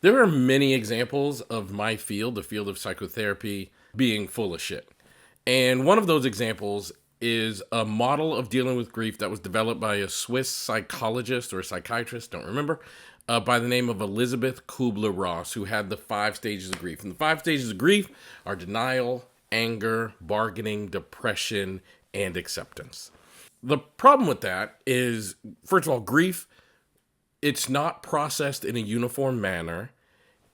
There are many examples of my field, the field of psychotherapy, being full of shit. And one of those examples is a model of dealing with grief that was developed by a Swiss psychologist or a psychiatrist, don't remember, by the name of Elisabeth Kübler-Ross, who had the 5 stages of grief. And the 5 stages of grief are denial, anger, bargaining, depression, and acceptance. The problem with that is, first of all, grief, it's not processed in a uniform manner.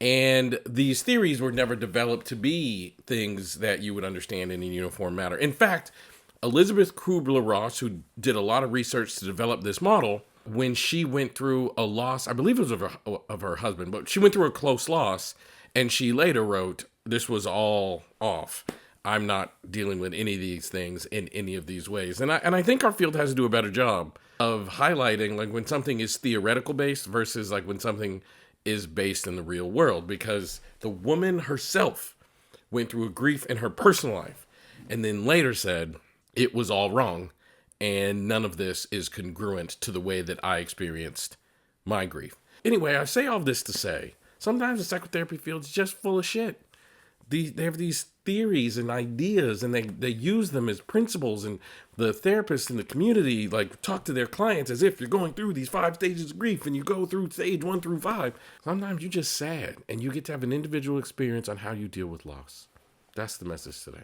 And these theories were never developed to be things that you would understand in a uniform manner. In fact, Elisabeth Kübler-Ross, who did a lot of research to develop this model, when she went through a loss, I believe it was of her husband, but she went through a close loss, and she later wrote, "This was all off. I'm not dealing with any of these things in any of these ways." And I think our field has to do a better job of highlighting like when something is theoretical based versus like when something is based in the real world, because the woman herself went through a grief in her personal life and then later said it was all wrong and none of this is congruent to the way that I experienced my grief. Anyway, I say all this to say sometimes the psychotherapy field is just full of shit. They have these theories and ideas and they use them as principles, and the therapists in the community like talk to their clients as if you're going through these 5 stages of grief and you go through stage 1 through 5. Sometimes you're just sad and you get to have an individual experience on how you deal with loss. That's the message today.